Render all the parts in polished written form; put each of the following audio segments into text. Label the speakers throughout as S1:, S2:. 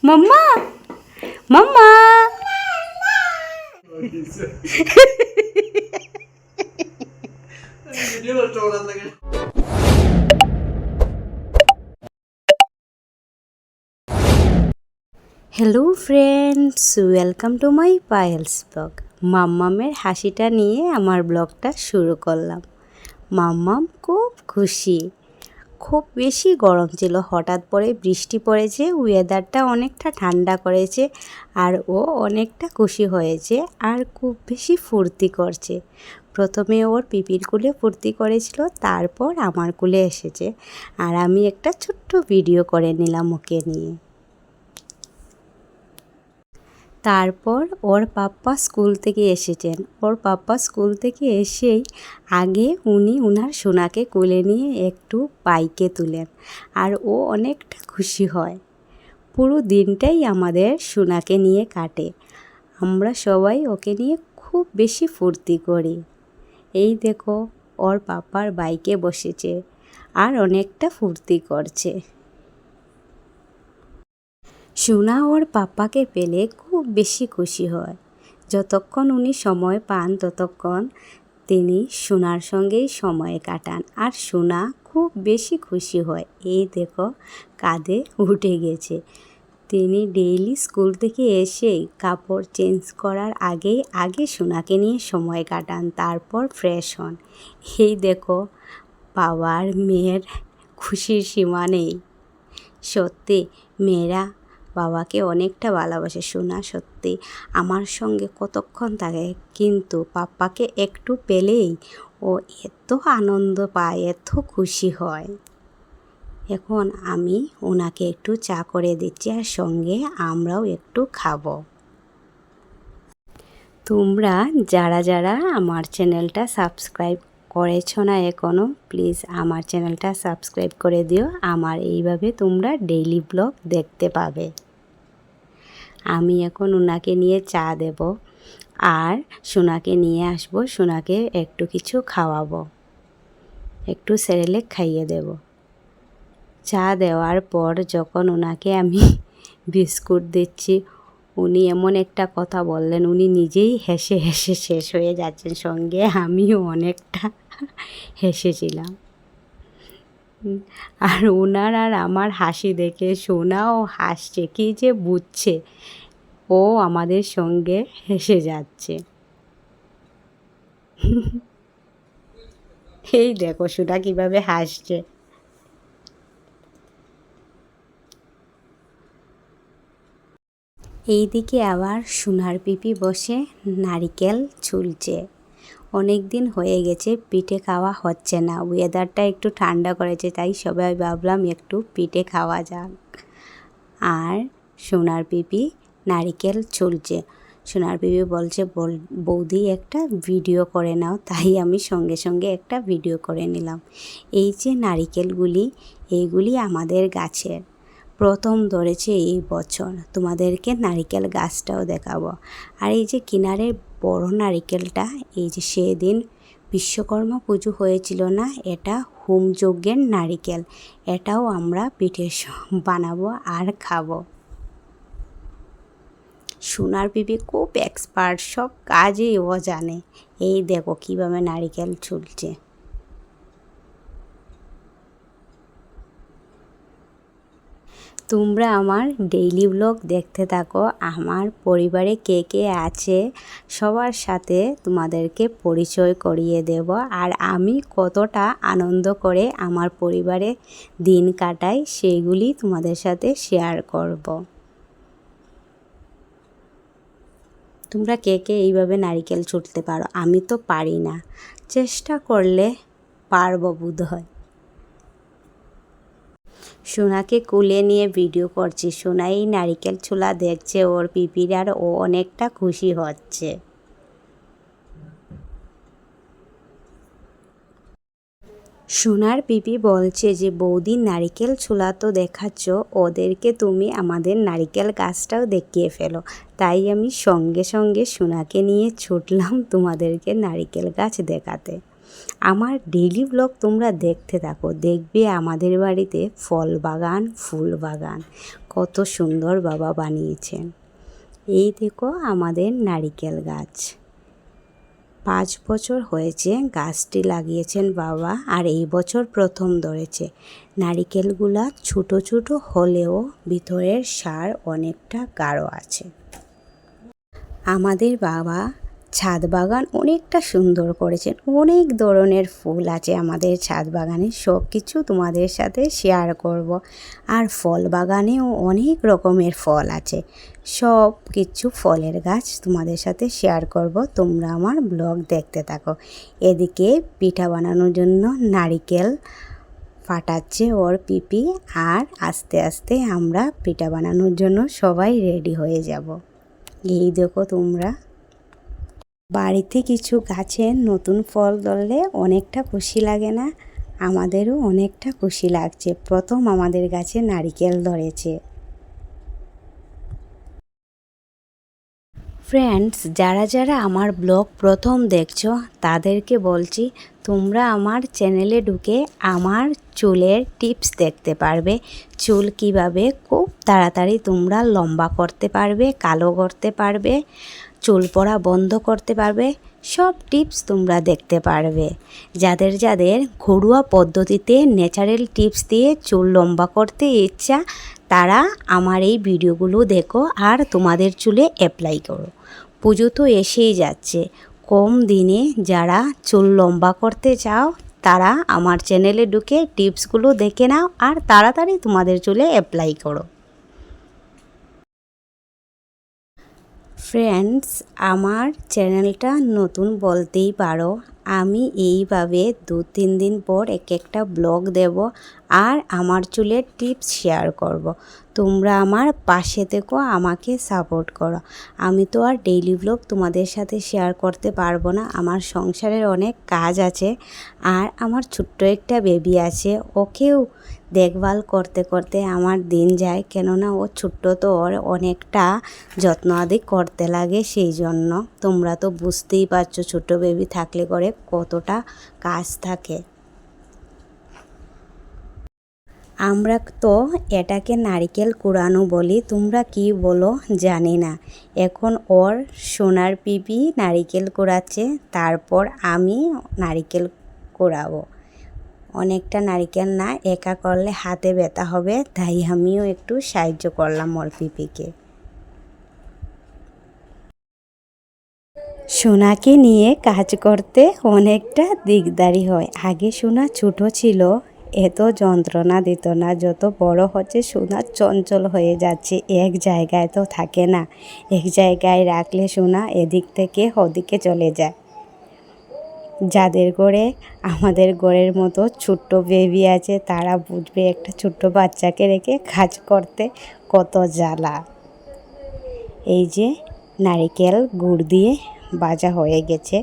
S1: Mamma mamma hello friends, welcome to my Payel's blog. মাম্মামের হাসিটা নিয়ে আমার ব্লগটা শুরু করলাম। মাম্মাম খুব খুশি। খুব বেশি গরম ছিল, হঠাৎ করে বৃষ্টি পড়েছে, ওয়েদারটা অনেকটা ঠান্ডা করেছে আর ও অনেকটা খুশি হয়েছে আর খুব বেশি ফুর্তি করছে। প্রথমে ওর পিপির কুলে ফুর্তি করেছিল, তারপর আমার কুলে এসেছে আর আমি একটা ছোট্ট ভিডিও করে নিলাম ওকে নিয়ে। তারপর ওর পাপ্পা স্কুল থেকে এসেছেন। ওর পাপ্পা স্কুল থেকে এসেই আগে উনি ওনার সোনাকে কোলে নিয়ে একটু বাইকে তুলেন আর ও অনেকটা খুশি হয়। পুরো দিনটাই আমাদের সোনাকে নিয়ে কাটে। আমরা সবাই ওকে নিয়ে খুব বেশি ফুর্তি করি। এই দেখো, ওর পাপ্পার বাইকে বসেছে আর অনেকটা ফুর্তি করছে। সোনা ওর পাপ্পাকে পেলে খুব বেশি খুশি হয়। যতক্ষণ উনি সময় পান ততক্ষণ তিনি সোনার সঙ্গেই সময় কাটান আর সোনা খুব বেশি খুশি হয়। এই দেখো, কাঁধে উঠে গেছে। তিনি ডেইলি স্কুল থেকে এসেই কাপড় চেঞ্জ করার আগে সোনাকে নিয়ে সময় কাটান, তারপর ফ্রেশ হন। এই দেখো, বাবার মেয়ের খুশির সীমা নেই। সত্যি মেয়েরা বাবাকে অনেকটা ভালোবাসে। সোনা সত্যি আমার সঙ্গে কতক্ষণ থাকে, কিন্তু পাপ্পাকে একটু পেলেই ও এত আনন্দ পায়, এত খুশি হয়। এখন আমি ওনাকে একটু চা করে দিচ্ছি আর সঙ্গে আমরাও একটু খাবো। তোমরা যারা যারা আমার চ্যানেলটা সাবস্ক্রাইব করেছো না এখনও, প্লিজ আমার চ্যানেলটা সাবস্ক্রাইব করে দিও। আমার এইভাবে তোমরা ডেইলি ব্লগ দেখতে পাবে। আমি এখন ওনাকে নিয়ে চা দেব আর সোনাকে নিয়ে আসবো। সোনাকে একটু কিছু খাওয়াবো, একটু সেরেলেক খাইয়ে দেব। চা দেওয়ার পর যখন ওনাকে আমি বিস্কুট দিচ্ছি, উনি এমন একটা কথা বললেন, উনি নিজেই হেসে হেসে শেষ হয়ে যাচ্ছেন, সঙ্গে আমিও অনেকটা হেসেছিলাম। আর ওনার আর আমার হাসি দেখে সোনাও হাসছে, কি যে বুঝছে, ও আমাদের সঙ্গে হেসে যাচ্ছে। এই দেখো সোনা কিভাবে হাসছে। এইদিকে আবার সোনার পিপি বসে নারিকেল ছুলছে। অনেক দিন হয়ে গেছে পিঠে খাওয়া হচ্ছে না, ওয়েদারটা একটু ঠান্ডা করেছে, তাই সবাই ভাবলাম একটু পিঠে খাওয়া যাক। আর সোনার পিপি নারিকেল ছুলছে। সোনার পিপি বলছে বৌদি একটা ভিডিও করে নাও, তাই আমি সঙ্গে সঙ্গে একটা ভিডিও করে নিলাম। এই যে নারিকেলগুলি, এইগুলি আমাদের গাছের, প্রথম ধরেছে এই বছর। তোমাদেরকে নারিকেল গাছটাও দেখাবো। আর এই যে কিনারের বড় নারিকেলটা, এই যে সেদিন বিশ্বকর্মা পুজো হয়েছিল না, এটা হোমযজ্ঞের নারিকেল। এটাও আমরা পিঠে বানাবো আর খাবো। সোনার পিপি খুব এক্সপার্ট, সব কাজেই ও জানে। এই দেখো কীভাবে নারিকেল ছুলছে। তোমরা আমার ডেইলি ব্লগ দেখতে থাকো। আমার পরিবারে কে কে আছে সবার সাথে তোমাদেরকে পরিচয় করিয়ে দেব, আর আমি কতটা আনন্দ করে আমার পরিবারে দিন কাটাই সেইগুলি তোমাদের সাথে শেয়ার করব। তোমরা কে কে এইভাবে নারিকেল ছুটতে পারো? আমি তো পারি না, চেষ্টা করলে পারবো বোধহয়। সোনাকে কোলে নিয়ে ভিডিও করছি। সোনা এই নারিকেল ছোলা দেখছে ওর পিপির, আর ও অনেকটা খুশি হচ্ছে। সোনার পিপি বলছে যে বৌদি নারিকেল ছোলা তো দেখাচ্ছ, ওদেরকে তুমি আমাদের নারিকেল গাছটাও দেখিয়ে ফেলো। তাই আমি সঙ্গে সঙ্গে সোনাকে নিয়ে ছুটলাম তোমাদেরকে নারিকেল গাছ দেখাতে। আমার ডেইলি ব্লগ তোমরা দেখতে থাকো, দেখবে আমাদের বাড়িতে ফল বাগান, ফুল বাগান, কত সুন্দর বাবা বানিয়েছেন। এই দেখো আমাদের নারিকেল গাছ, 5 বছর হয়েছে গাছটি লাগিয়েছেন বাবা, আর এই বছর প্রথম ধরেছে। নারিকেলগুলা ছোট ছোট হলেও ভিতরের সার অনেকটা গাঢ় আছে। আমাদের বাবা ছাদ বাগান অনেকটা সুন্দর করেছেন। অনেক ধরনের ফুল আছে আমাদের ছাদ বাগানে, সব কিছু তোমাদের সাথে শেয়ার করব। আর ফল বাগানেও অনেক রকমের ফল আছে, সব কিছু ফলের গাছ তোমাদের সাথে শেয়ার করব। তোমরা আমার ব্লগ দেখতে থাকো। এদিকে পিঠা বানানোর জন্য নারিকেল ফাটাচ্ছে ওর পিপি, আর আস্তে আস্তে আমরা পিঠা বানানোর জন্য সবাই রেডি হয়ে যাব। এই দেখো তোমরা, বাড়িতে কিছু গাছে নতুন ফল ধরলে অনেকটা খুশি লাগে না? আমাদেরও অনেকটা খুশি লাগছে, প্রথম আমাদের গাছে নারিকেল ধরেছে। ফ্রেন্ডস, যারা যারা আমার ব্লগ প্রথম দেখছো তাদেরকে বলছি, তোমরা আমার চ্যানেলে ঢুকে আমার চুলের টিপস দেখতে পারবে। চুল কিভাবে খুব তাড়াতাড়ি তোমরা লম্বা করতে পারবে, কালো করতে পারবে, চুল পড়া বন্ধ করতে পারবে, সব টিপস তোমরা দেখতে পারবে। যাদের যাদের ঘরোয়া পদ্ধতিতে ন্যাচারাল টিপস দিয়ে চুল লম্বা করতে ইচ্ছা, তারা আমার এই ভিডিওগুলো দেখো আর তোমাদের চুলে অ্যাপ্লাই করো। পুজো তো এসেই যাচ্ছে, কম দিনে যারা চুল লম্বা করতে চাও তারা আমার চ্যানেলে ঢুকে টিপসগুলো দেখে নাও আর তাড়াতাড়ি তোমাদের চুলে অ্যাপ্লাই করো। ফ্রেন্ডস, আমার চ্যানেলটা নতুন বলতেই পারো। আমি এইভাবে 2-3 দিন পর এক একটা ব্লগ দেব আর আমার চুলের টিপস শেয়ার করব। তোমরা আমার পাশে থেকো, আমাকে সাপোর্ট করো। আমি তো আর ডেইলি ব্লগ তোমাদের সাথে শেয়ার করতে পারবো না, আমার সংসারের অনেক কাজ আছে আর আমার ছোট্ট একটা বেবি আছে, ওকেও দেখভাল করতে করতে আমার দিন যায়। কেননা ও ছোট্ট তো, ওর অনেকটা যত্ন আদি করতে লাগে, সেই জন্য তোমরা তো বুঝতেই পারছো ছোট বেবি থাকলে করে কতটা কাজ থাকে। আমরা তো এটাকে নারিকেল কুড়ানো বলি, তোমরা কি বলো জানি না। এখন ওর সোনার পিপি নারিকেল কুড়াচ্ছে, তারপর আমি নারিকেল কুড়াবো। অনেকটা নারিকেল না, একা করলে হাতে ব্যথা হবে, তাই আমিও একটু সাহায্য করলাম ওর পিপিকে। সোনাকে নিয়ে কাজ করতে অনেকটা দিকদারি হয়। আগে সোনা ছোট ছিল, এত যন্ত্রণা দিত না। যত বড় হচ্ছে সোনা চঞ্চল হয়ে যাচ্ছে, এক জায়গায় তো থাকে না। এক জায়গায় রাখলে সোনা এদিক থেকে ওদিকে চলে যায়। যাদের ঘরে আমাদের ঘরের মতো ছোট্ট বেবি আছে তারা বুঝবে একটা ছোট্ট বাচ্চাকে রেখে কাজ করতে কত জ্বালা। এই যে নারিকেল গুড় দিয়ে ভাজা হয়ে গেছে,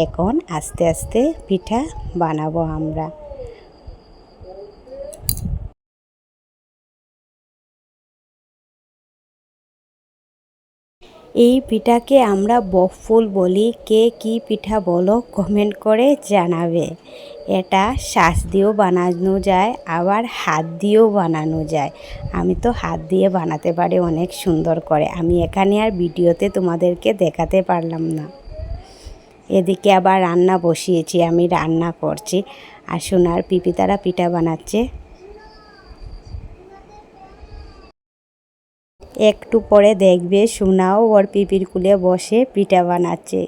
S1: এখন আস্তে আস্তে পিঠা বানাবো আমরা। এই পিঠাকে আমরা বফুল বলি, কে কী পিঠা বলো কমেন্ট করে জানাবে। এটা শাঁস দিয়েও বানানো যায়, আবার হাত দিয়েও বানানো যায়। আমি তো হাত দিয়ে বানাতে পারি অনেক সুন্দর করে, আমি এখানে আর ভিডিওতে তোমাদেরকে দেখাতে পারলাম না। এদিকে আবার রান্না বসিয়েছি, আমি রান্না করছি আর সোনার পিপি তারা পিঠা বানাচ্ছে। একটু পরে দেখবে সোনাও ওর পিপির কুলে বসে পিঠা বানাচ্ছে।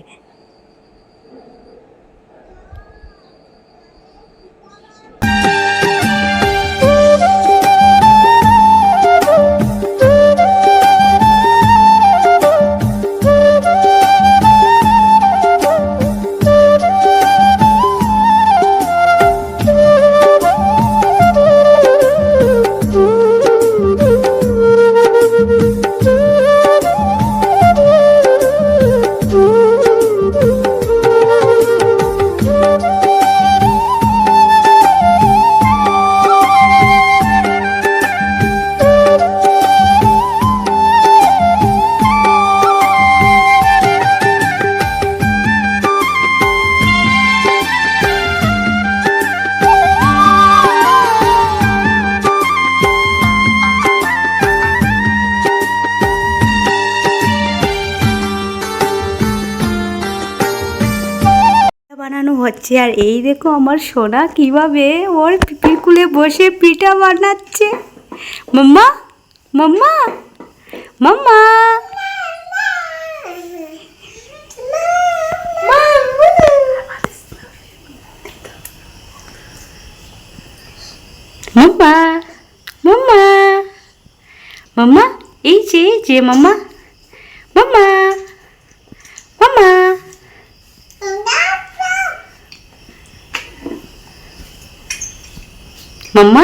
S1: হচ্ছে। আর এই দেখো আমার সোনা কিভাবে ওর পিপির কুলে বসে পিঠা বানাচ্ছে। মাম্মা, মাম্মা, মাম্মা, মাম্মা, মাম্মা, মাম্মা, এই যে মাম্মা, মাম্মা, মাম্মা, মাম্মা,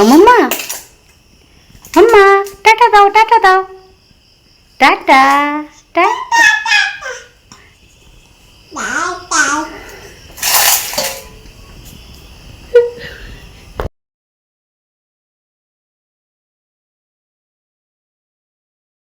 S1: মাম্মা, মাম্মা, টাটা দাও, টাটা দাও, টাটা।